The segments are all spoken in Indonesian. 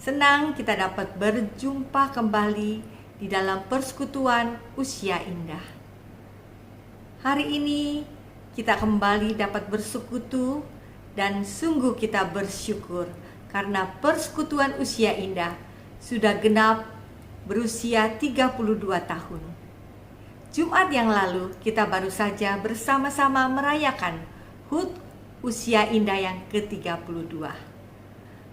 Senang kita dapat berjumpa kembali di dalam persekutuan usia indah. Hari ini kita kembali dapat bersekutu dan sungguh kita bersyukur karena persekutuan usia indah sudah genap berusia 32 tahun. Jumat yang lalu kita baru saja bersama-sama merayakan HUT usia indah yang ke-32.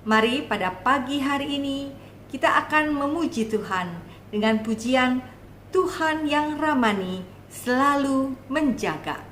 Mari pada pagi hari ini kita akan memuji Tuhan dengan pujian Tuhan yang ramani selalu menjaga.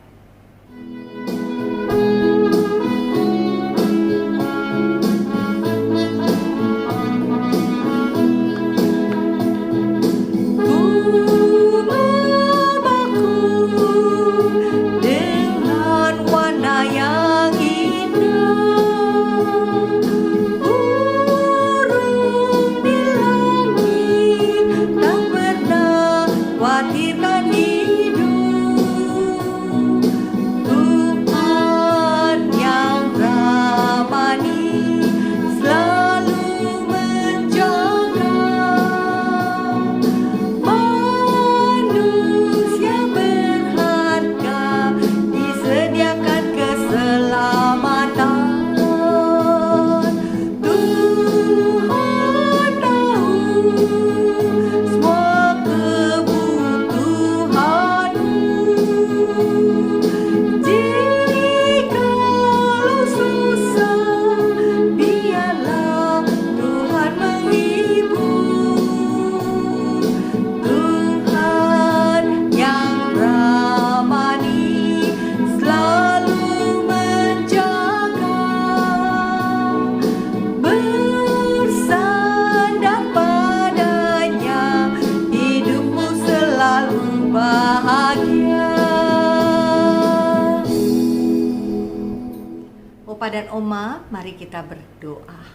Opa dan Oma, mari kita berdoa.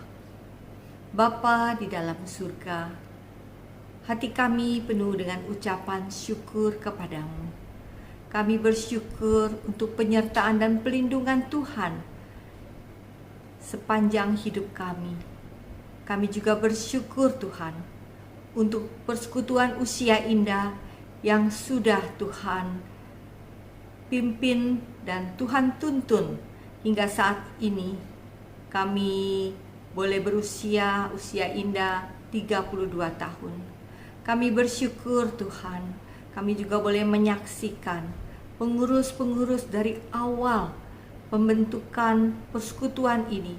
Bapa di dalam surga, hati kami penuh dengan ucapan syukur kepadamu. Kami bersyukur untuk penyertaan dan pelindungan Tuhan sepanjang hidup kami. Kami juga bersyukur Tuhan untuk persekutuan usia indah yang sudah Tuhan pimpin dan Tuhan tuntun. Hingga saat ini kami boleh berusia indah 32 tahun. Kami bersyukur Tuhan, kami juga boleh menyaksikan pengurus-pengurus dari awal pembentukan persekutuan ini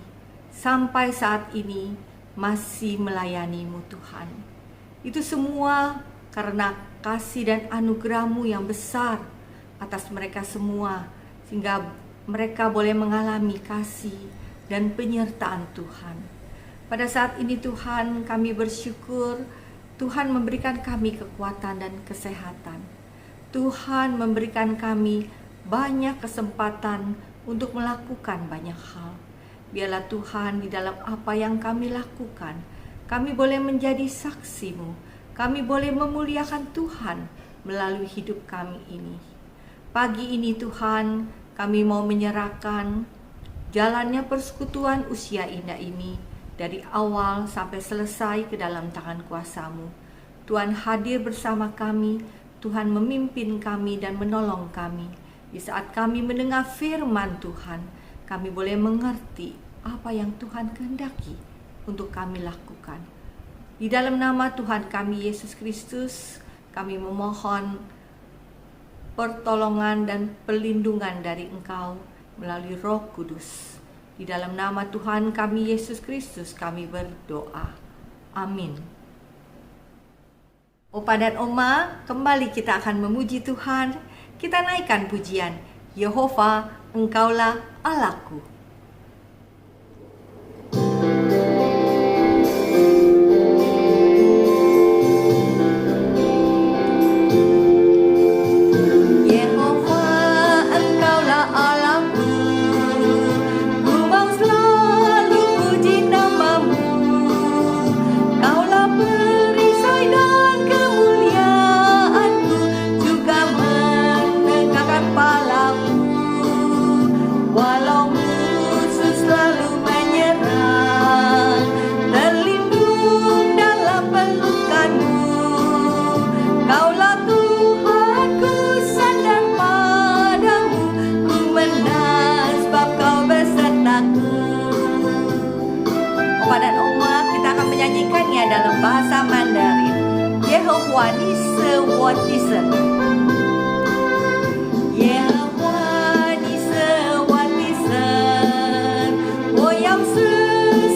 sampai saat ini masih melayani-Mu Tuhan. Itu semua karena kasih dan anugerah-Mu yang besar atas mereka semua, sehingga mereka boleh mengalami kasih dan penyertaan Tuhan. Pada saat ini Tuhan, kami bersyukur Tuhan memberikan kami kekuatan dan kesehatan. Tuhan memberikan kami banyak kesempatan untuk melakukan banyak hal. Biarlah Tuhan di dalam apa yang kami lakukan, kami boleh menjadi saksi-Mu. Kami boleh memuliakan Tuhan melalui hidup kami ini. Pagi ini Tuhan, kami mau menyerahkan jalannya persekutuan usia indah ini dari awal sampai selesai ke dalam tangan kuasa-Mu. Tuhan hadir bersama kami, Tuhan memimpin kami dan menolong kami. Di saat kami mendengar firman Tuhan, kami boleh mengerti apa yang Tuhan kehendaki untuk kami lakukan. Di dalam nama Tuhan kami Yesus Kristus, kami memohon pertolongan dan perlindungan dari Engkau melalui Roh Kudus. Di dalam nama Tuhan kami Yesus Kristus kami berdoa. Amin. Opa dan Oma, kembali kita akan memuji Tuhan. Kita naikkan pujian, Yehova, Engkaulah Allahku. Walau 华你是我的神，耶和华你是我的神，我要时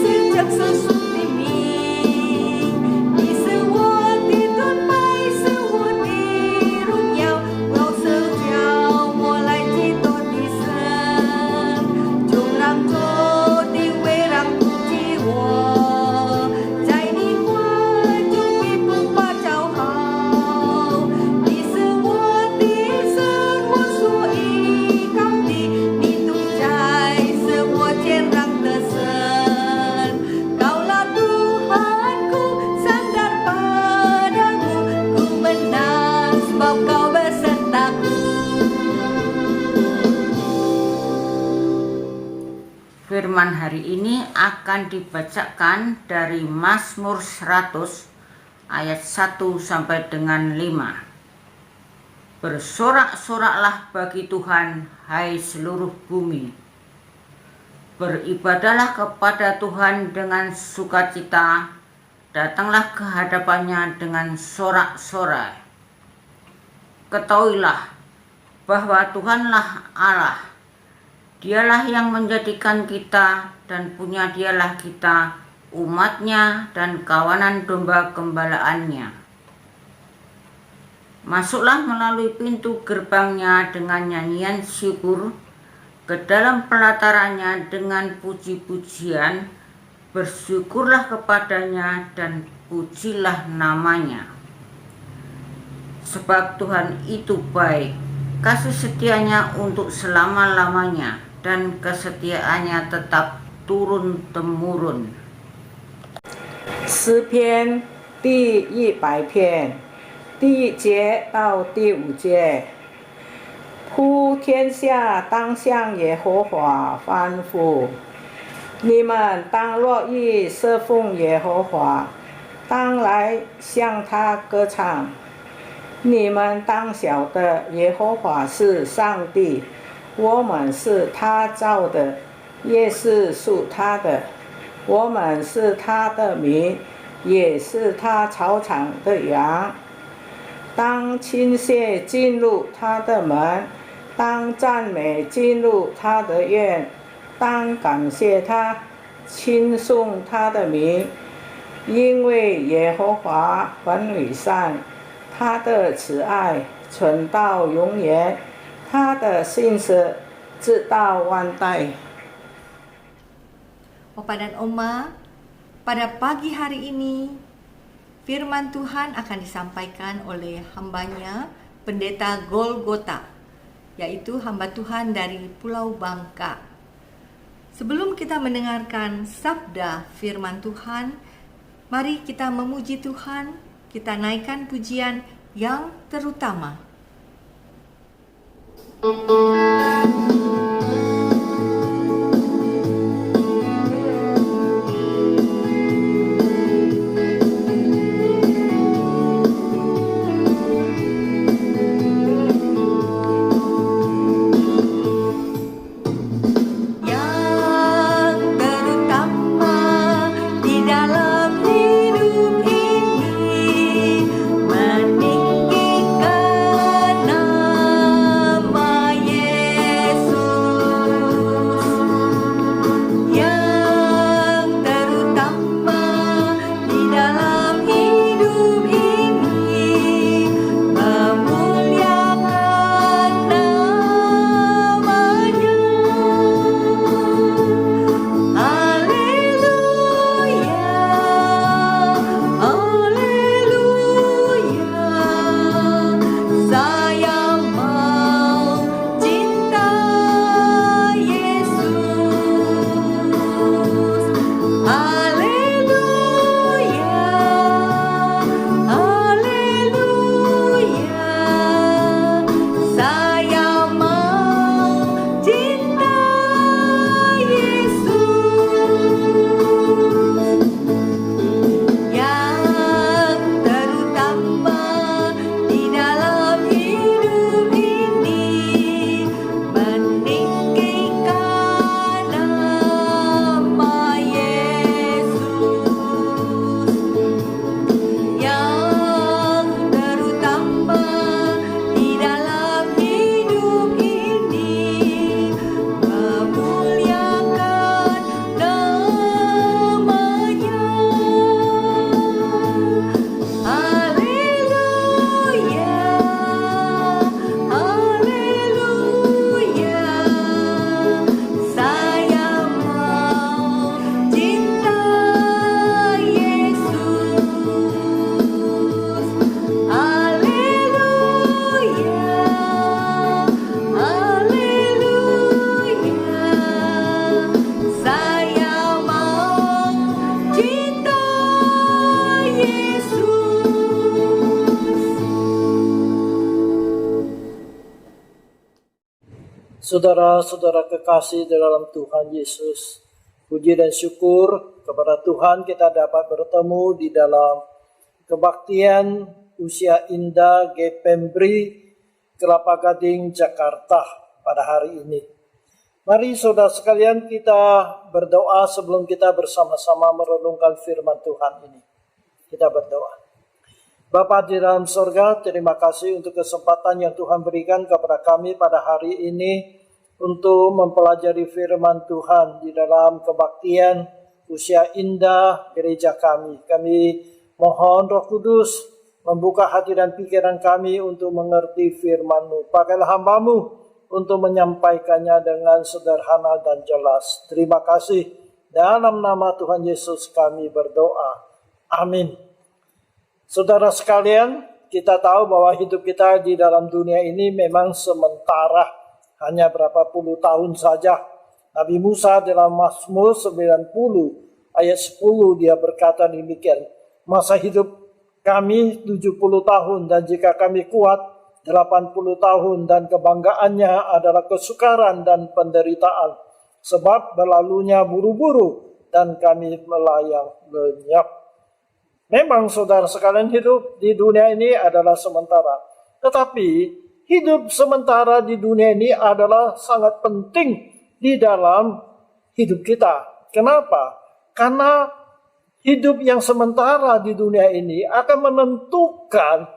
时将是属的名，你是我的盾牌，是我的荣耀，我要手叫我来基督的神，就让主的围绕不及我，在你话中必不发骄傲，你是我的神，我所依靠的，你同在是我天上的神，Kaulah Tuhanku, sandar padamu, ku menang sebab kau besertaku. Firman hari ini akan dibacakan dari Mazmur 100 ayat 1 sampai dengan 5. Bersorak-soraklah bagi Tuhan, hai seluruh bumi. Beribadahlah kepada Tuhan dengan sukacita, datanglah ke hadapannya dengan sorak-sorai. Ketahuilah bahwa Tuhanlah Allah. Dialah yang menjadikan kita dan punya dialah kita, umatnya dan kawanan domba gembalaannya. Masuklah melalui pintu gerbangnya dengan nyanyian syukur, ke dalam pelatarannya dengan puji-pujian, bersyukurlah kepadanya dan pujilah namanya. Sebab Tuhan itu baik, kasih setianya untuk selama-lamanya, dan kesetiaannya tetap turun-temurun. 诗篇第100篇第1节到第5节，普天下当向耶和华欢呼，你们当乐意侍奉耶和华，当来向他歌唱。你们当晓得耶和华是上帝，我们是他造的，也是属他的，我们是他的民，也是他草场的羊。当倾泻进入他的门，当赞美进入他的院，当感谢他，亲颂他的名，因为耶和华很伟善，他的慈爱存到永远，他的信实直到万代。 Opa dan Oma, pada pagi hari ini firman Tuhan akan disampaikan oleh hambanya Pendeta Golgota, yaitu hamba Tuhan dari Pulau Bangka. Sebelum kita mendengarkan sabda firman Tuhan, mari kita memuji Tuhan, kita naikkan pujian yang terutama. Saudara-saudara kekasih dalam Tuhan Yesus, puji dan syukur kepada Tuhan kita dapat bertemu di dalam kebaktian Usia Indah Gepembri, Kelapa Gading, Jakarta pada hari ini. Mari saudara sekalian kita berdoa sebelum kita bersama-sama merenungkan firman Tuhan ini. Kita berdoa. Bapa di dalam sorga, terima kasih untuk kesempatan yang Tuhan berikan kepada kami pada hari ini untuk mempelajari firman Tuhan di dalam kebaktian Usia Indah gereja kami. Kami mohon Roh Kudus membuka hati dan pikiran kami untuk mengerti firman-Mu. Pakailah hamba-Mu untuk menyampaikannya dengan sederhana dan jelas. Terima kasih. Dalam nama Tuhan Yesus kami berdoa. Amin. Saudara sekalian, kita tahu bahwa hidup kita di dalam dunia ini memang sementara, hanya berapa puluh tahun saja. Nabi Musa dalam Mazmur 90 ayat 10 dia berkata demikian, masa hidup kami 70 tahun dan jika kami kuat 80 tahun dan kebanggaannya adalah kesukaran dan penderitaan. Sebab berlalunya buru-buru dan kami melayang lenyap. Memang saudara sekalian hidup di dunia ini adalah sementara. Tetapi hidup sementara di dunia ini adalah sangat penting di dalam hidup kita. Kenapa? Karena hidup yang sementara di dunia ini akan menentukan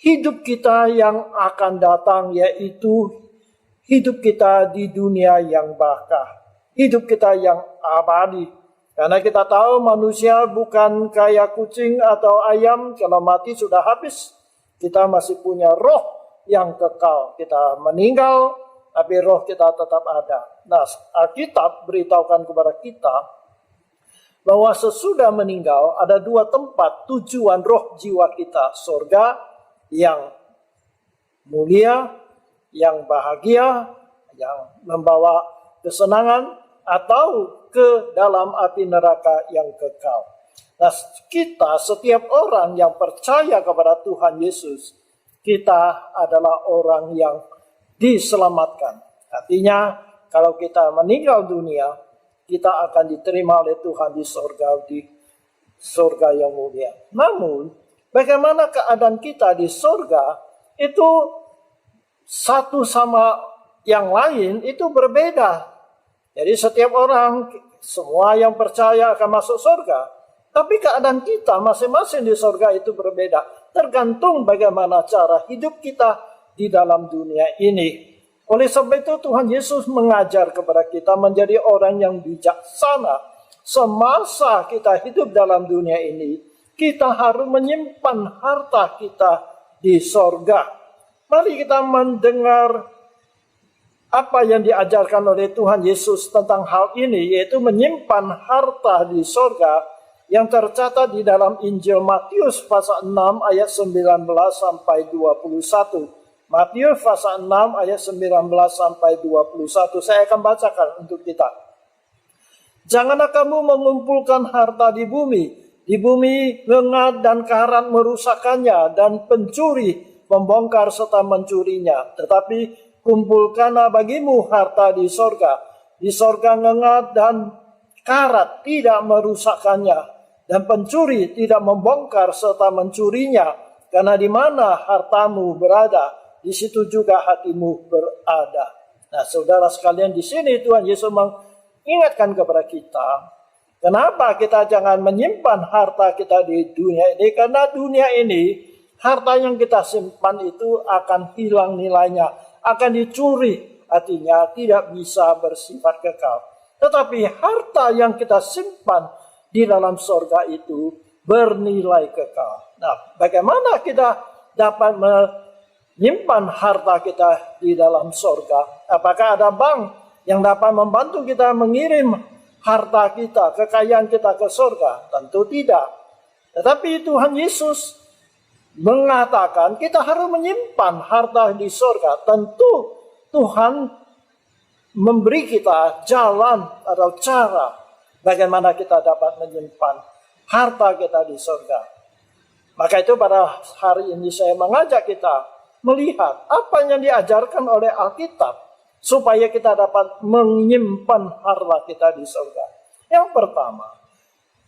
hidup kita yang akan datang, yaitu hidup kita di dunia yang bakal. Hidup kita yang abadi. Karena kita tahu manusia bukan kayak kucing atau ayam, kalau mati sudah habis. Kita masih punya roh yang kekal. Kita meninggal, tapi roh kita tetap ada. Nah, Alkitab beritahukan kepada kita bahwa sesudah meninggal ada dua tempat tujuan roh jiwa kita. Surga yang mulia, yang bahagia, yang membawa kesenangan, atau ke dalam api neraka yang kekal. Nah, kita setiap orang yang percaya kepada Tuhan Yesus, kita adalah orang yang diselamatkan. Artinya, kalau kita meninggal dunia, kita akan diterima oleh Tuhan di surga yang mulia. Namun, bagaimana keadaan kita di surga, itu satu sama yang lain itu berbeda. Jadi setiap orang, semua yang percaya akan masuk surga. Tapi keadaan kita masing-masing di surga itu berbeda. Tergantung bagaimana cara hidup kita di dalam dunia ini. Oleh sebab itu Tuhan Yesus mengajar kepada kita menjadi orang yang bijaksana. Semasa kita hidup dalam dunia ini, kita harus menyimpan harta kita di surga. Mari kita mendengar apa yang diajarkan oleh Tuhan Yesus tentang hal ini, yaitu menyimpan harta di surga yang tercatat di dalam Injil Matius pasal 6 ayat 19 sampai 21. Matius pasal 6 ayat 19 sampai 21. Saya akan bacakan untuk kita. Janganlah kamu mengumpulkan harta di bumi. Di bumi lengat dan karat merusakkannya dan pencuri membongkar serta mencurinya. Tetapi kumpulkanlah bagimu harta di sorga. Di sorga lengat dan karat tidak merusakkannya, dan pencuri tidak membongkar serta mencurinya. Karena di mana hartamu berada, di situ juga hatimu berada. Nah, saudara sekalian, di sini Tuhan Yesus mengingatkan kepada kita, kenapa kita jangan menyimpan harta kita di dunia ini? Karena dunia ini, harta yang kita simpan itu akan hilang nilainya, akan dicuri, artinya tidak bisa bersifat kekal. Tetapi harta yang kita simpan di dalam surga itu bernilai kekal. Nah, bagaimana kita dapat menyimpan harta kita di dalam surga? Apakah ada bank yang dapat membantu kita mengirim harta kita, kekayaan kita ke surga? Tentu tidak. Tetapi Tuhan Yesus mengatakan kita harus menyimpan harta di surga. Tentu Tuhan memberi kita jalan atau cara bagaimana kita dapat menyimpan harta kita di surga. Maka itu pada hari ini saya mengajak kita melihat apa yang diajarkan oleh Alkitab supaya kita dapat menyimpan harta kita di surga? Yang pertama,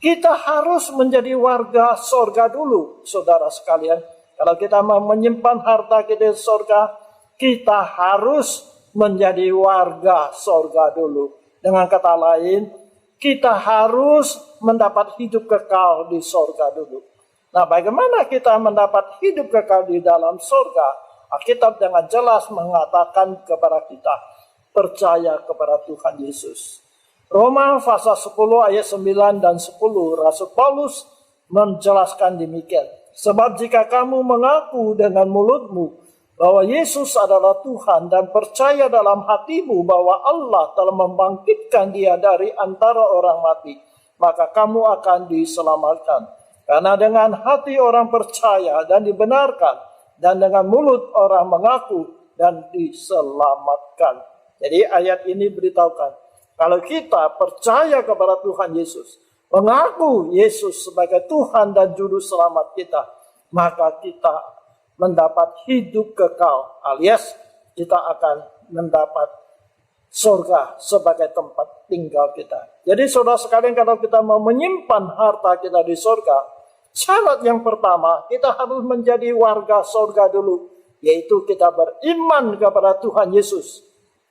kita harus menjadi warga surga dulu, saudara sekalian. Kalau kita mau menyimpan harta kita di surga, kita harus menjadi warga surga dulu. Dengan kata lain, kita harus mendapat hidup kekal di surga dulu. Nah, bagaimana kita mendapat hidup kekal di dalam surga? Alkitab dengan jelas mengatakan kepada kita, percaya kepada Tuhan Yesus. Roma pasal 10 ayat 9 dan 10, Rasul Paulus menjelaskan demikian. Sebab jika kamu mengaku dengan mulutmu bahwa Yesus adalah Tuhan dan percaya dalam hatimu bahwa Allah telah membangkitkan dia dari antara orang mati, maka kamu akan diselamatkan. Karena dengan hati orang percaya dan dibenarkan, dan dengan mulut orang mengaku dan diselamatkan. Jadi ayat ini beritahukan, kalau kita percaya kepada Tuhan Yesus, mengaku Yesus sebagai Tuhan dan Juru Selamat kita, maka kita mendapat hidup kekal, alias kita akan mendapat surga sebagai tempat tinggal kita. Jadi saudara sekalian, kalau kita mau menyimpan harta kita di surga, syarat yang pertama, kita harus menjadi warga surga dulu, yaitu kita beriman kepada Tuhan Yesus,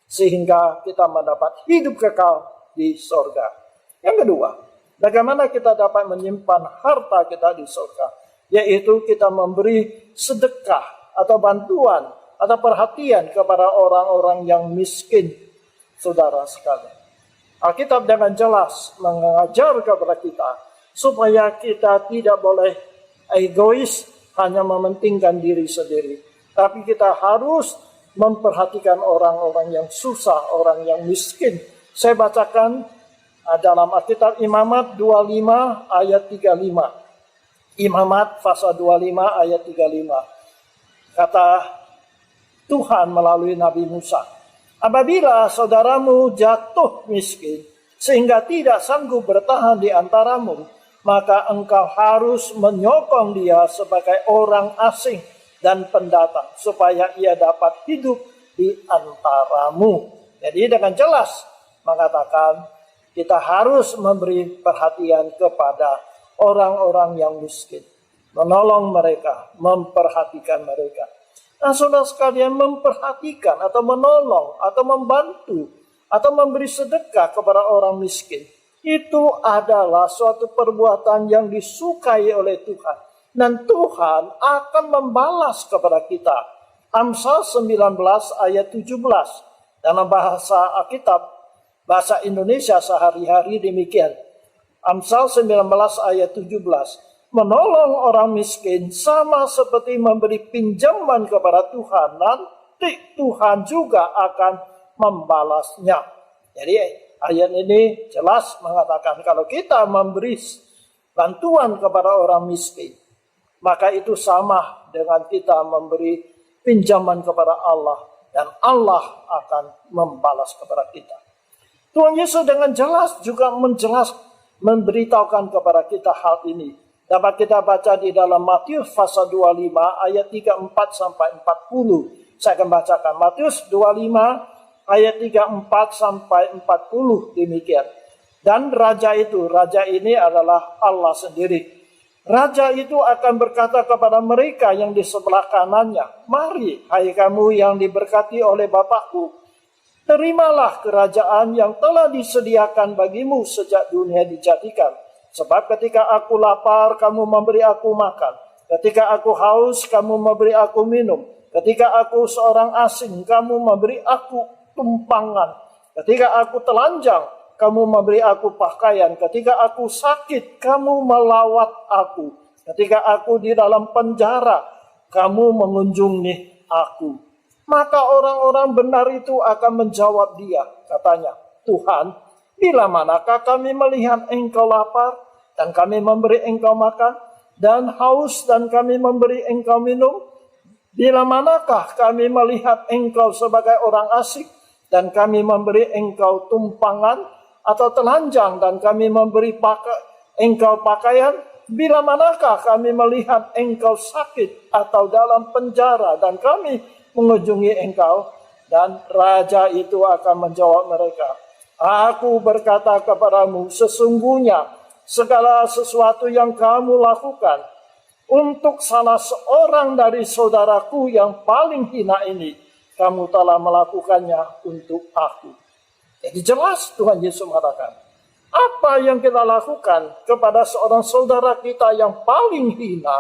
sehingga kita mendapat hidup kekal di surga. Yang kedua, bagaimana kita dapat menyimpan harta kita di surga? Yaitu kita memberi sedekah atau bantuan atau perhatian kepada orang-orang yang miskin, saudara sekalian. Alkitab dengan jelas mengajar kepada kita supaya kita tidak boleh egois, hanya mementingkan diri sendiri. Tapi kita harus memperhatikan orang-orang yang susah, orang yang miskin. Saya bacakan dalam Alkitab Imamat 25 ayat 35. Imamat pasal 25 ayat 35. Kata Tuhan melalui Nabi Musa, apabila saudaramu jatuh miskin sehingga tidak sanggup bertahan di antaramu, maka engkau harus menyokong dia sebagai orang asing dan pendatang, supaya ia dapat hidup di antaramu. Jadi dengan jelas mengatakan kita harus memberi perhatian kepada orang-orang yang miskin, menolong mereka, memperhatikan mereka. Nah, saudara sekalian, memperhatikan atau menolong atau membantu atau memberi sedekah kepada orang miskin, itu adalah suatu perbuatan yang disukai oleh Tuhan. Dan Tuhan akan membalas kepada kita. Amsal 19 ayat 17. Dalam bahasa Alkitab, bahasa Indonesia sehari-hari demikian. Amsal 19 ayat 17. Menolong orang miskin sama seperti memberi pinjaman kepada Tuhan. Nanti Tuhan juga akan membalasnya. Jadi ayat ini jelas mengatakan kalau kita memberi bantuan kepada orang miskin, maka itu sama dengan kita memberi pinjaman kepada Allah, dan Allah akan membalas kepada kita. Tuhan Yesus dengan jelas juga memberitahukan kepada kita hal ini. Dapat kita baca di dalam Matius pasal 25 ayat 34 sampai 40. Saya akan bacakan Matius 25 ayat 34 sampai 40 demikian. Dan raja ini adalah Allah sendiri. Raja itu akan berkata kepada mereka yang di sebelah kanannya, mari, hai kamu yang diberkati oleh Bapakku, terimalah kerajaan yang telah disediakan bagimu sejak dunia dijadikan. Sebab ketika aku lapar, kamu memberi aku makan. Ketika aku haus, kamu memberi aku minum. Ketika aku seorang asing, kamu memberi aku tumpangan. Ketika aku telanjang, kamu memberi aku pakaian. Ketika aku sakit, kamu melawat aku. Ketika aku di dalam penjara, kamu mengunjungi aku. Maka orang-orang benar itu akan menjawab dia, katanya, Tuhan, bila manakah kami melihat engkau lapar, dan kami memberi engkau makan, dan haus, dan kami memberi engkau minum? Bila manakah kami melihat engkau sebagai orang asing, dan kami memberi engkau tumpangan, atau telanjang, dan kami memberi engkau pakaian? Bila manakah kami melihat engkau sakit, atau dalam penjara, dan kami mengunjungi engkau? Dan raja itu akan menjawab mereka, aku berkata kepadamu, sesungguhnya segala sesuatu yang kamu lakukan untuk salah seorang dari saudaraku yang paling hina ini, kamu telah melakukannya untuk aku. Jadi jelas Tuhan Yesus mengatakan, apa yang kita lakukan kepada seorang saudara kita yang paling hina,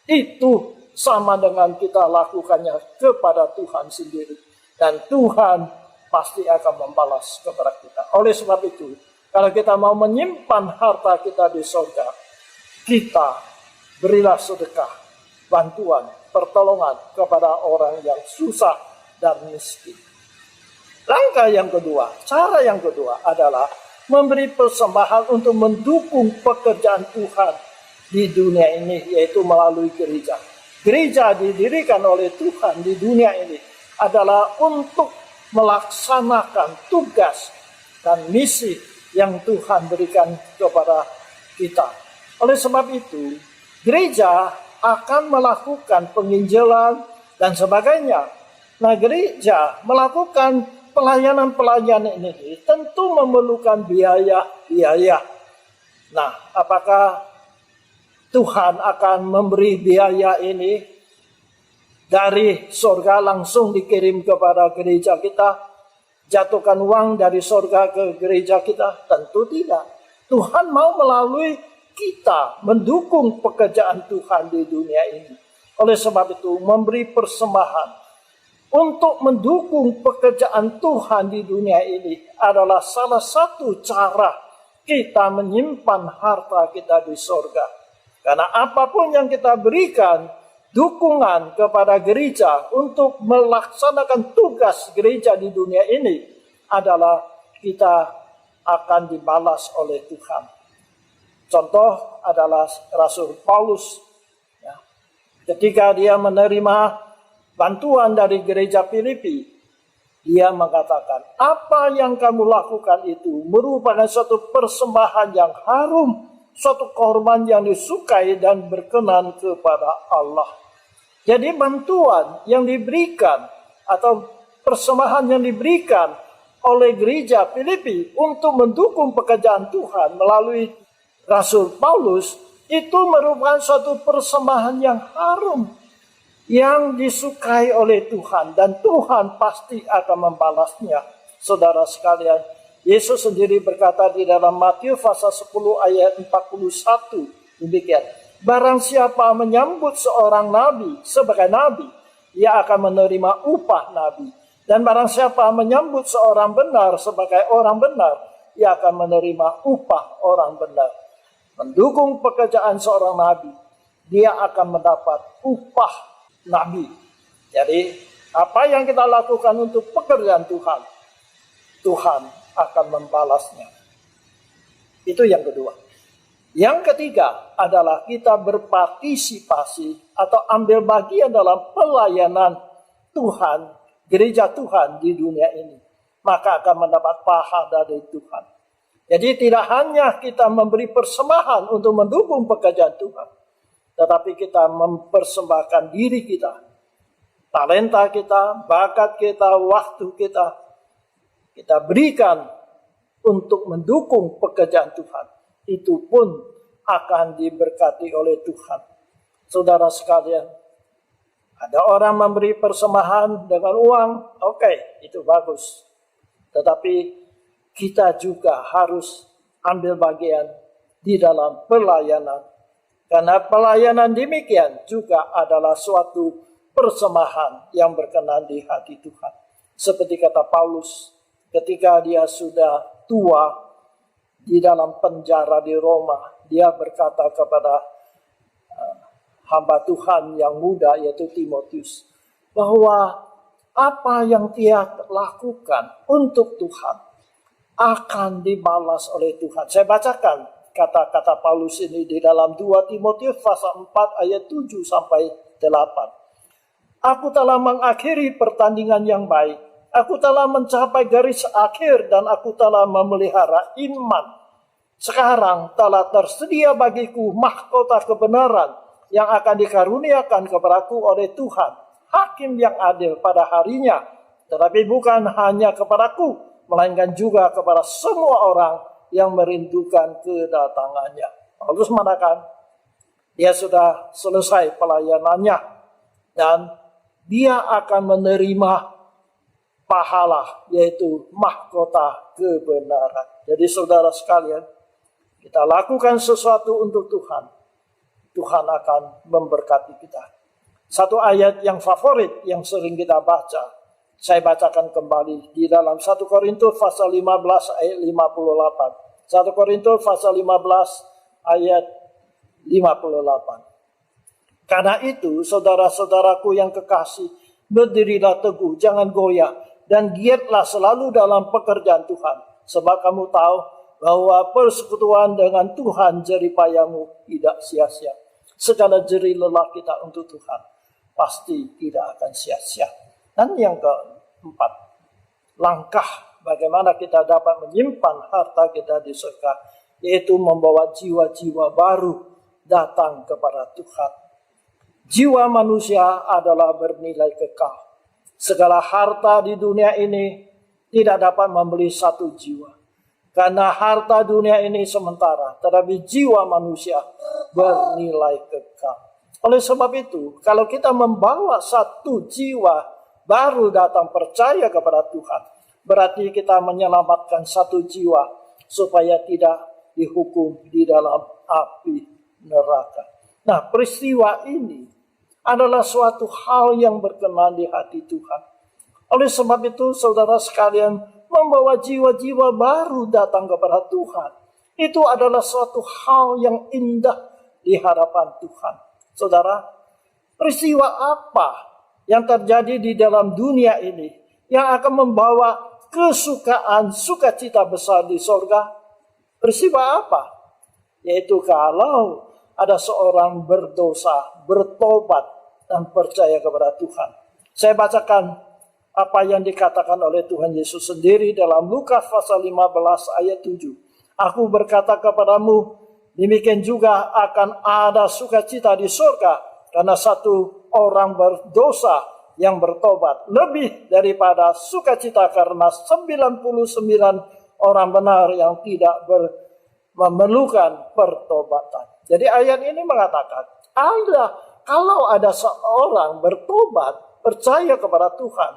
itu sama dengan kita lakukannya kepada Tuhan sendiri. Dan Tuhan pasti akan membalas kepada kita. Oleh sebab itu, kalau kita mau menyimpan harta kita di surga, kita berilah sedekah, bantuan, pertolongan kepada orang yang susah dan miskin. Langkah yang kedua, cara yang kedua adalah memberi persembahan untuk mendukung pekerjaan Tuhan di dunia ini, yaitu melalui gereja. Gereja didirikan oleh Tuhan di dunia ini adalah untuk melaksanakan tugas dan misi yang Tuhan berikan kepada kita. Oleh sebab itu, gereja akan melakukan penginjilan dan sebagainya. Nah, gereja melakukan pelayanan-pelayanan ini tentu memerlukan biaya. Nah, apakah Tuhan akan memberi biaya ini dari surga langsung dikirim kepada gereja kita? Jatuhkan uang dari surga ke gereja kita? Tentu tidak. Tuhan mau melalui kita mendukung pekerjaan Tuhan di dunia ini. Oleh sebab itu, memberi persembahan untuk mendukung pekerjaan Tuhan di dunia ini adalah salah satu cara kita menyimpan harta kita di surga. Karena apapun yang kita berikan, dukungan kepada gereja untuk melaksanakan tugas gereja di dunia ini adalah kita akan dibalas oleh Tuhan. Contoh adalah Rasul Paulus. Ketika dia menerima bantuan dari gereja Filipi, dia mengatakan, apa yang kamu lakukan itu merupakan suatu persembahan yang harum, suatu korban yang disukai dan berkenan kepada Allah. Jadi bantuan yang diberikan atau persembahan yang diberikan oleh gereja Filipi untuk mendukung pekerjaan Tuhan melalui Rasul Paulus itu merupakan suatu persembahan yang harum, yang disukai oleh Tuhan, dan Tuhan pasti akan membalasnya. Saudara sekalian, Yesus sendiri berkata di dalam Matius pasal 10 ayat 41 demikian, barang siapa menyambut seorang nabi sebagai nabi, ia akan menerima upah nabi. Dan barang siapa menyambut seorang benar sebagai orang benar, ia akan menerima upah orang benar. Mendukung pekerjaan seorang nabi, dia akan mendapat upah nabi. Jadi, apa yang kita lakukan untuk pekerjaan Tuhan, Tuhan akan membalasnya. Itu yang kedua. Yang ketiga adalah kita berpartisipasi atau ambil bagian dalam pelayanan Tuhan, gereja Tuhan di dunia ini. Maka akan mendapat pahala dari Tuhan. Jadi tidak hanya kita memberi persembahan untuk mendukung pekerjaan Tuhan, tetapi kita mempersembahkan diri kita, talenta kita, bakat kita, waktu kita, kita berikan untuk mendukung pekerjaan Tuhan. Itu pun akan diberkati oleh Tuhan. Saudara sekalian, ada orang memberi persembahan dengan uang, oke, itu bagus. Tetapi kita juga harus ambil bagian di dalam pelayanan. Karena pelayanan demikian juga adalah suatu persembahan yang berkenan di hati Tuhan. Seperti kata Paulus, ketika dia sudah tua di dalam penjara di Roma, dia berkata kepada hamba Tuhan yang muda, yaitu Timotius, bahwa apa yang dia lakukan untuk Tuhan akan dibalas oleh Tuhan. Saya bacakan kata-kata Paulus ini di dalam 2 Timotius pasal 4 ayat 7 sampai 8. Aku telah mengakhiri pertandingan yang baik. Aku telah mencapai garis akhir dan aku telah memelihara iman. Sekarang telah tersedia bagiku mahkota kebenaran yang akan dikaruniakan kepadaku oleh Tuhan, hakim yang adil pada harinya. Tetapi bukan hanya kepadaku, melainkan juga kepada semua orang yang merindukan kedatangannya. Paulus mengatakan, dia sudah selesai pelayanannya dan dia akan menerima pahala, yaitu mahkota kebenaran. Jadi saudara sekalian, kita lakukan sesuatu untuk Tuhan, Tuhan akan memberkati kita. Satu ayat yang favorit yang sering kita baca, saya bacakan kembali di dalam 1 Korintus pasal 15 ayat 58. 1 Korintus pasal 15 ayat 58. Karena itu, saudara-saudaraku yang kekasih, berdirilah teguh, jangan goyah, dan giatlah selalu dalam pekerjaan Tuhan. Sebab kamu tahu bahwa persekutuan dengan Tuhan jeripayamu tidak sia-sia. Segala jerih lelah kita untuk Tuhan pasti tidak akan sia-sia. Dan yang keempat, langkah bagaimana kita dapat menyimpan harta kita di surga, yaitu membawa jiwa-jiwa baru datang kepada Tuhan. Jiwa manusia adalah bernilai kekal. Segala harta di dunia ini tidak dapat membeli satu jiwa. Karena harta dunia ini sementara, tetapi jiwa manusia bernilai kekal. Oleh sebab itu, kalau kita membawa satu jiwa baru datang percaya kepada Tuhan, berarti kita menyelamatkan satu jiwa supaya tidak dihukum di dalam api neraka. Nah, peristiwa ini adalah suatu hal yang berkenan di hati Tuhan. Oleh sebab itu, saudara sekalian, membawa jiwa-jiwa baru datang kepada Tuhan, itu adalah suatu hal yang indah di hadapan Tuhan. Saudara, peristiwa apa yang terjadi di dalam dunia ini yang akan membawa kesukaan, sukacita besar di sorga? Peristiwa apa? Yaitu kalau ada seorang berdosa, bertobat, dan percaya kepada Tuhan. Saya bacakan apa yang dikatakan oleh Tuhan Yesus sendiri dalam Lukas pasal 15 ayat 7. Aku berkata kepadamu, demikian juga akan ada sukacita di surga karena satu orang berdosa yang bertobat, lebih daripada sukacita karena 99 orang benar yang tidak memerlukan pertobatan. Jadi ayat ini mengatakan, kalau ada seorang bertobat, percaya kepada Tuhan,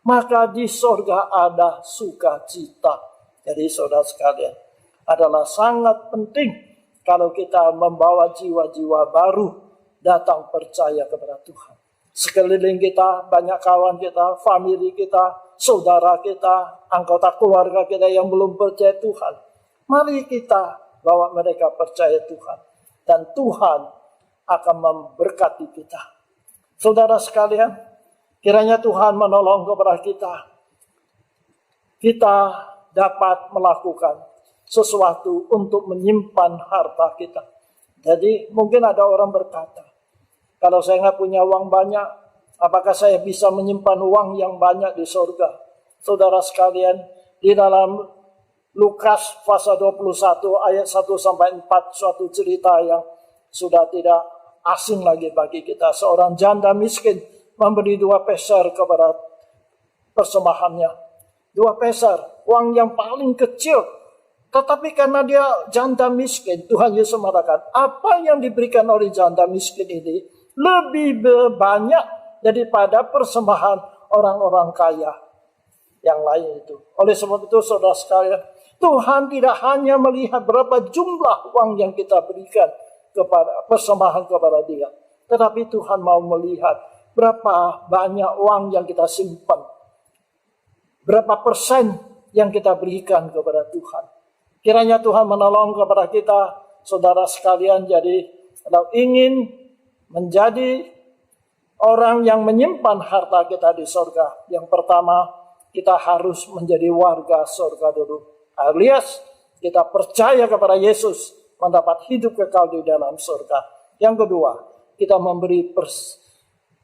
maka di sorga ada sukacita. Jadi saudara sekalian, adalah sangat penting kalau kita membawa jiwa-jiwa baru datang percaya kepada Tuhan. Sekeliling kita, banyak kawan kita, famili kita, saudara kita, anggota keluarga kita yang belum percaya Tuhan. Mari kita bawa mereka percaya Tuhan. Dan Tuhan akan memberkati kita. Saudara sekalian, kiranya Tuhan menolong kepada kita. Kita dapat melakukan sesuatu untuk menyimpan harta kita. Jadi mungkin ada orang berkata, kalau saya nggak punya uang banyak, apakah saya bisa menyimpan uang yang banyak di surga? Saudara sekalian, di dalam Lukas pasal 21 ayat 1-4, suatu cerita yang sudah tidak asing lagi bagi kita. Seorang janda miskin memberi 2 peser kepada persembahannya. 2 peser, uang yang paling kecil. Tetapi karena dia janda miskin, Tuhan Yesus mengatakan, apa yang diberikan oleh janda miskin ini lebih banyak daripada persembahan orang-orang kaya yang lain itu. Oleh sebab itu, saudara sekalian, Tuhan tidak hanya melihat berapa jumlah uang yang kita berikan kepada persembahan kepada Dia, tetapi Tuhan mau melihat berapa banyak uang yang kita simpan, berapa persen yang kita berikan kepada Tuhan. Kiranya Tuhan menolong kepada kita, saudara sekalian. Jadi kalau ingin menjadi orang yang menyimpan harta kita di surga, yang pertama kita harus menjadi warga surga dulu. Alias kita percaya kepada Yesus, mendapat hidup kekal di dalam surga. Yang kedua, kita memberi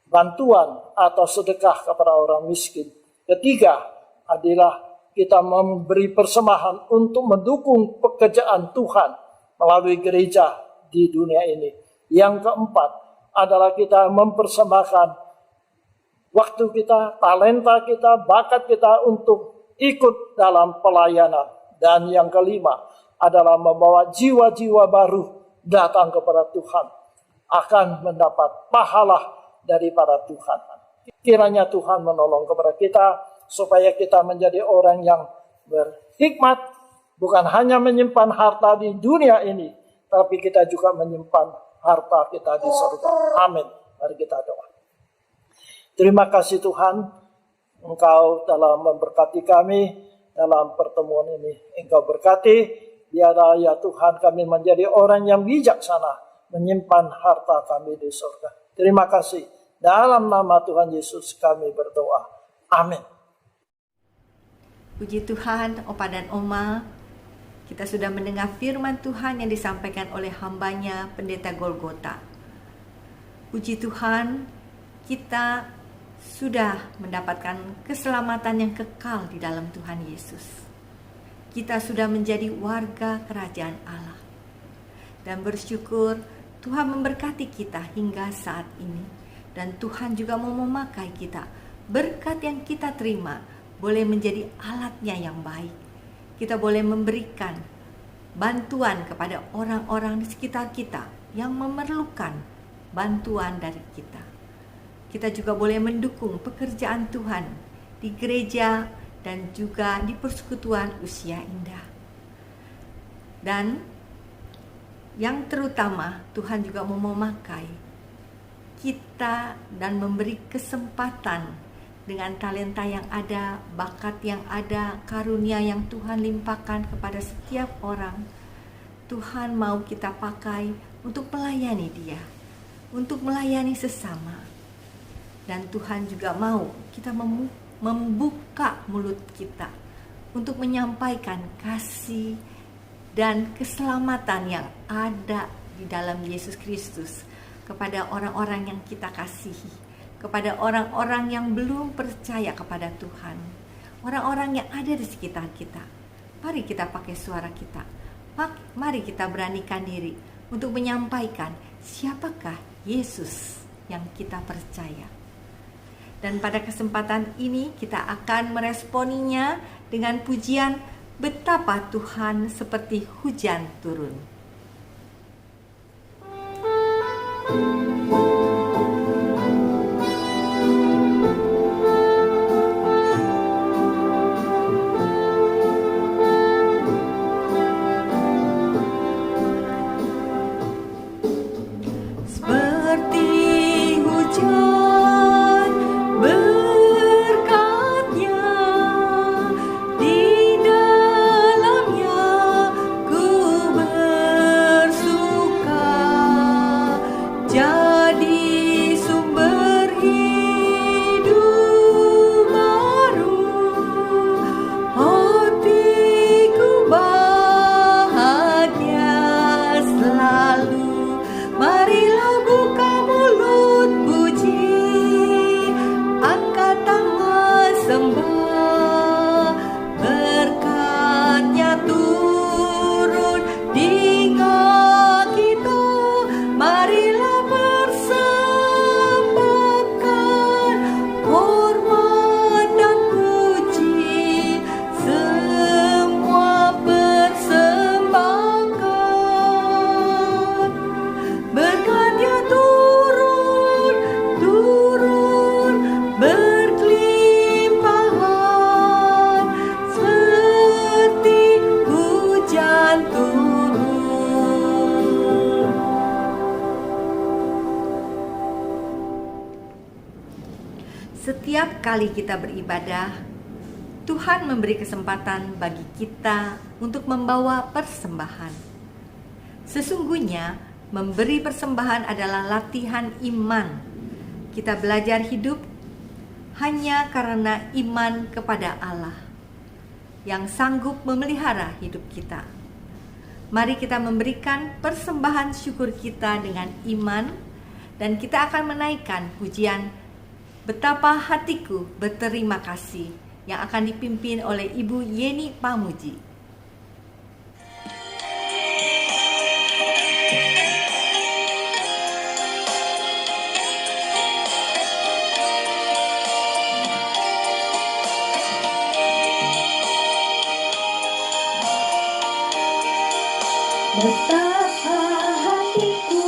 bantuan atau sedekah kepada orang miskin. Ketiga adalah kita memberi persembahan untuk mendukung pekerjaan Tuhan melalui gereja di dunia ini. Yang keempat adalah kita mempersembahkan waktu kita, talenta kita, bakat kita untuk ikut dalam pelayanan. Dan yang kelima adalah membawa jiwa-jiwa baru datang kepada Tuhan, akan mendapat pahala daripada Tuhan. Kiranya Tuhan menolong kepada kita supaya kita menjadi orang yang berhikmat, bukan hanya menyimpan harta di dunia ini, tapi kita juga menyimpan harta kita di surga. Amin. Mari kita doa. Terima kasih Tuhan, Engkau telah memberkati kami dalam pertemuan ini. Engkau berkati, biarlah ya Tuhan kami menjadi orang yang bijaksana, menyimpan harta kami di surga. Terima kasih. Dalam nama Tuhan Yesus kami berdoa. Amin. Puji Tuhan, Opa dan Oma, kita sudah mendengar firman Tuhan yang disampaikan oleh hambanya Pendeta Golgota. Puji Tuhan, kita sudah mendapatkan keselamatan yang kekal di dalam Tuhan Yesus. Kita sudah menjadi warga kerajaan Allah. Dan bersyukur Tuhan memberkati kita hingga saat ini. Dan Tuhan juga mau memakai kita. Berkat yang kita terima boleh menjadi alatnya yang baik. Kita boleh memberikan bantuan kepada orang-orang di sekitar kita yang memerlukan bantuan dari kita. Kita juga boleh mendukung pekerjaan Tuhan di gereja dan juga di persekutuan usia indah. Dan yang terutama Tuhan juga mau memakai kita dan memberi kesempatan dengan talenta yang ada, bakat yang ada, karunia yang Tuhan limpahkan kepada setiap orang. Tuhan mau kita pakai untuk melayani Dia, untuk melayani sesama. Dan Tuhan juga mau kita membuka mulut kita untuk menyampaikan kasih dan keselamatan yang ada di dalam Yesus Kristus kepada orang-orang yang kita kasihi, kepada orang-orang yang belum percaya kepada Tuhan, orang-orang yang ada di sekitar kita. Mari kita pakai suara kita, mari kita beranikan diri untuk menyampaikan siapakah Yesus yang kita percaya. Dan pada kesempatan ini kita akan meresponinya dengan pujian Betapa Tuhan Seperti Hujan Turun. Setiap kali kita beribadah, Tuhan memberi kesempatan bagi kita untuk membawa persembahan. Sesungguhnya, memberi persembahan adalah latihan iman. Kita belajar hidup hanya karena iman kepada Allah yang sanggup memelihara hidup kita. Mari kita memberikan persembahan syukur kita dengan iman, dan kita akan menaikkan pujian Betapa Hatiku Berterima Kasih yang akan dipimpin oleh Ibu Yeni Pamuji. Betapa hatiku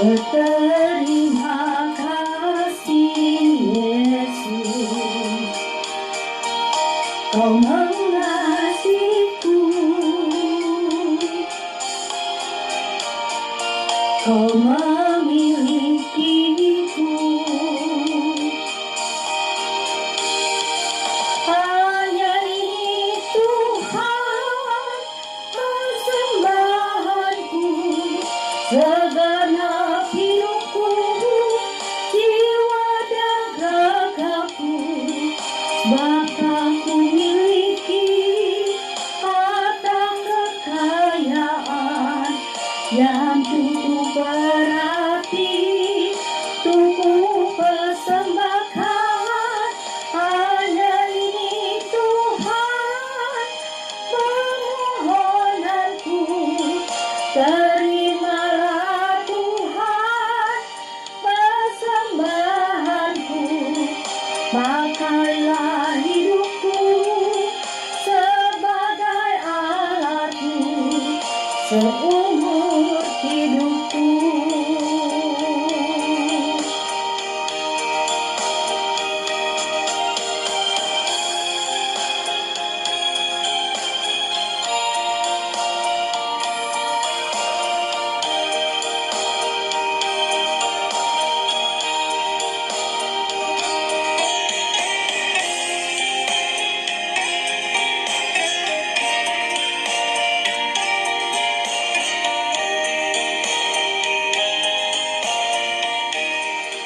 berterima kasih Yesus, Kau mengasihiku, Kau memilikiku. Hanya ini Tuhan persembahanku, segenap hidupku, jiwa dan ragaku, sebab Ku miliki harta kekayaan yang cukup berarti untuk Ku persembahkan. Hanya ini Tuhan permohonanku, terimalah Tuhan persembahanku. Pakailah hidupku sebagai alatmu seumur hidupku.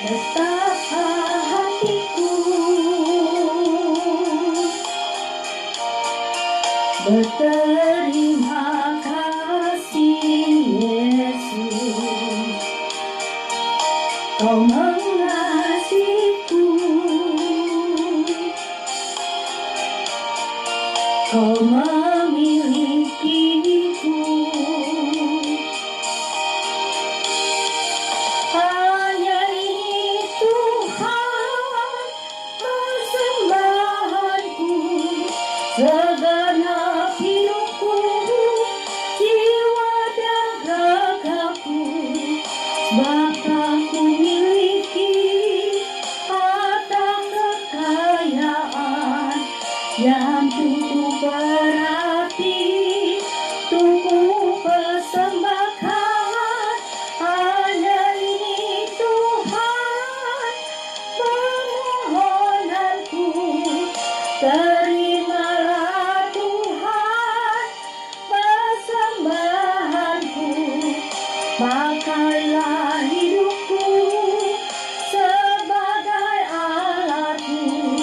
Betapa hatiku berterima kasih Yesus, Kau mengasihiku, Kau memilikiku. Hanya ini Tuhan persembahanku, segenap hidupku, jiwa dan ragaku, sebab Ku miliki harta kekayaan yang cukup berarti untuk Ku persembahkan. Hanya ini Tuhan permohonanku, terimalah Tuhan persembahanku. Pakailah hidupku sebagai alatmu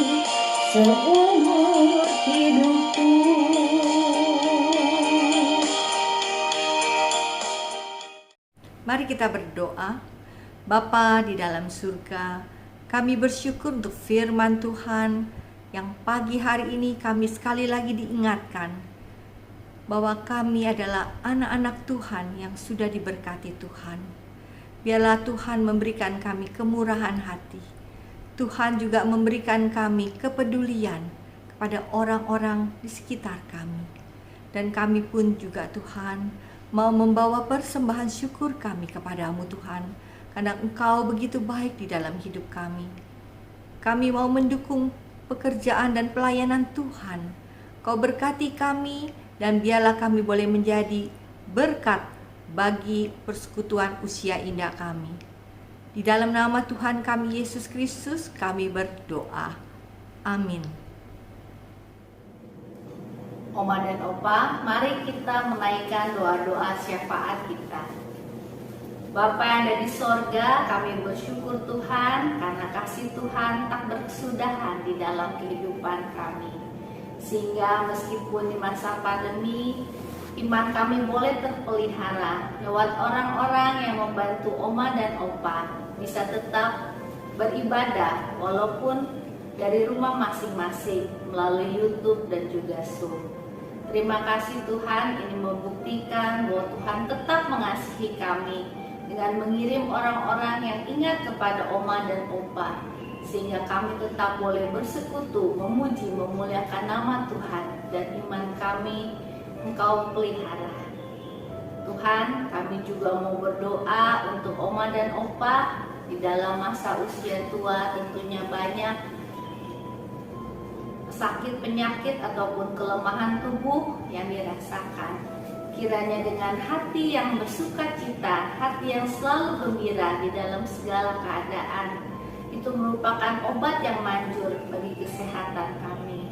seumur hidupku. Mari kita berdoa. Bapa di dalam surga, kami bersyukur untuk firman Tuhan yang pagi hari ini kami sekali lagi diingatkan bahwa kami adalah anak-anak Tuhan yang sudah diberkati Tuhan. Biarlah Tuhan memberikan kami kemurahan hati. Tuhan juga memberikan kami kepedulian kepada orang-orang di sekitar kami. Dan kami pun juga Tuhan mau membawa persembahan syukur kami kepadamu Tuhan, karena Engkau begitu baik di dalam hidup kami. Kami mau mendukung pekerjaan dan pelayanan Tuhan. Kau berkati kami dan biarlah kami boleh menjadi berkat bagi persekutuan usia indah kami. Di dalam nama Tuhan kami Yesus Kristus kami berdoa. Amin. Oma dan Opa, mari kita menaikkan doa-doa syafaat kita. Bapa yang ada di sorga, kami bersyukur Tuhan karena kasih Tuhan tak berkesudahan di dalam kehidupan kami. Sehingga meskipun di masa pandemi, iman kami boleh terpelihara lewat orang-orang yang membantu Oma dan Opa bisa tetap beribadah walaupun dari rumah masing-masing melalui YouTube dan juga Zoom. Terima kasih Tuhan, ini membuktikan bahwa Tuhan tetap mengasihi kami dengan mengirim orang-orang yang ingat kepada Oma dan Opa, sehingga kami tetap boleh bersekutu, memuji, memuliakan nama Tuhan dan iman kami Engkau pelihara. Tuhan, kami juga mau berdoa untuk Oma dan Opa di dalam masa usia tua, tentunya banyak sakit, penyakit, ataupun kelemahan tubuh yang dirasakan. Kiranya dengan hati yang bersukacita, hati yang selalu gembira di dalam segala keadaan, itu merupakan obat yang manjur bagi kesehatan kami.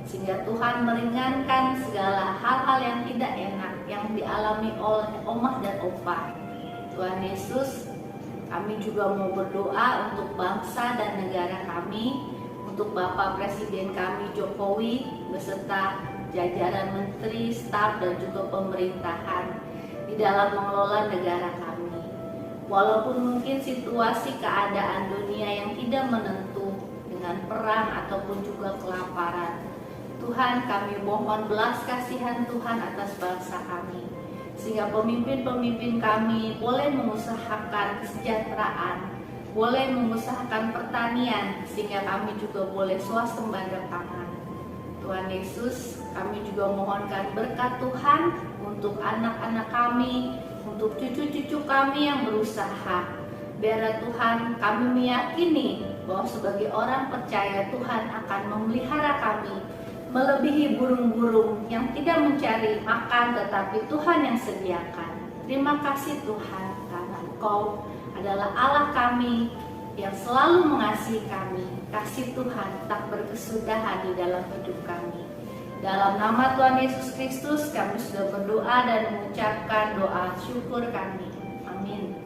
Sehingga Tuhan meringankan segala hal-hal yang tidak enak yang dialami oleh Oma dan Opa. Tuhan Yesus, kami juga mau berdoa untuk bangsa dan negara kami, untuk Bapak Presiden kami Jokowi beserta jajaran menteri, staf, dan juga pemerintahan di dalam mengelola negara kami. Walaupun mungkin situasi keadaan dunia yang tidak menentu dengan perang ataupun juga kelaparan, Tuhan, kami mohon belas kasihan Tuhan atas bangsa kami, sehingga pemimpin-pemimpin kami boleh mengusahakan kesejahteraan, boleh mengusahakan pertanian, sehingga kami juga boleh swasembada pangan. Tuhan Yesus, kami juga mohonkan berkat Tuhan untuk anak-anak kami, untuk cucu-cucu kami yang berusaha. Biarlah Tuhan, kami meyakini bahwa sebagai orang percaya Tuhan akan memelihara kami, melebihi burung-burung yang tidak mencari makan, tetapi Tuhan yang sediakan. Terima kasih Tuhan, karena Engkau adalah Allah kami yang selalu mengasihi kami. Kasih Tuhan tak berkesudahan di dalam hidup kami. Dalam nama Tuhan Yesus Kristus, kami sudah berdoa dan mengucapkan doa syukur kami. Amin.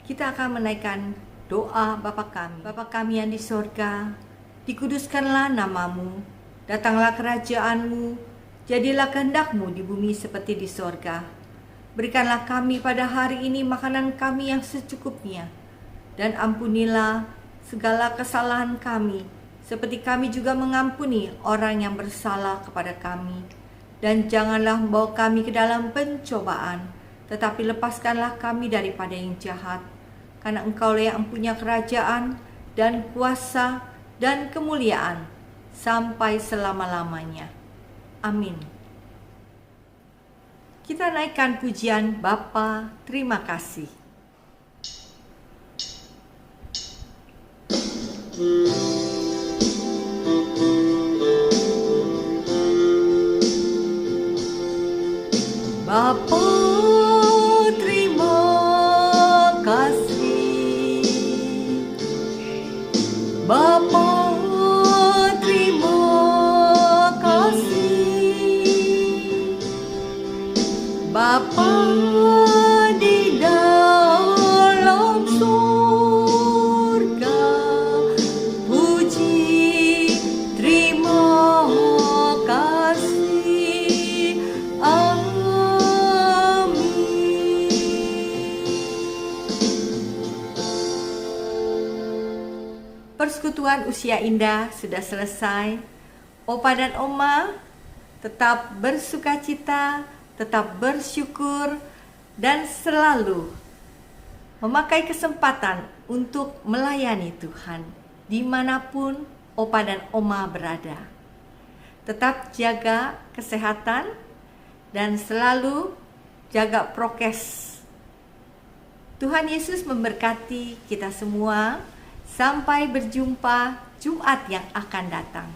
Kita akan menaikkan doa Bapa kami. Bapa kami yang di sorga, dikuduskanlah namamu, datanglah kerajaanmu, jadilah kehendak-Mu di bumi seperti di sorga. Berikanlah kami pada hari ini makanan kami yang secukupnya, dan ampunilah segala kesalahan kami, seperti kami juga mengampuni orang yang bersalah kepada kami. Dan janganlah membawa kami ke dalam pencobaan, tetapi lepaskanlah kami daripada yang jahat. Karena Engkau-lah yang punya kerajaan dan kuasa dan kemuliaan sampai selama-lamanya. Amin. Kita naikkan pujian Bapa, terima kasih. Bapa, terima kasih. Bapa, terima kasih. Bapa di dalam surga, puji, terima kasih. Amin. Persekutuan usia indah sudah selesai. Opa dan Oma tetap bersukacita, tetap bersyukur, dan selalu memakai kesempatan untuk melayani Tuhan dimanapun Opa dan Oma berada. Tetap jaga kesehatan dan selalu jaga prokes. Tuhan Yesus memberkati kita semua. Sampai berjumpa Jumat yang akan datang.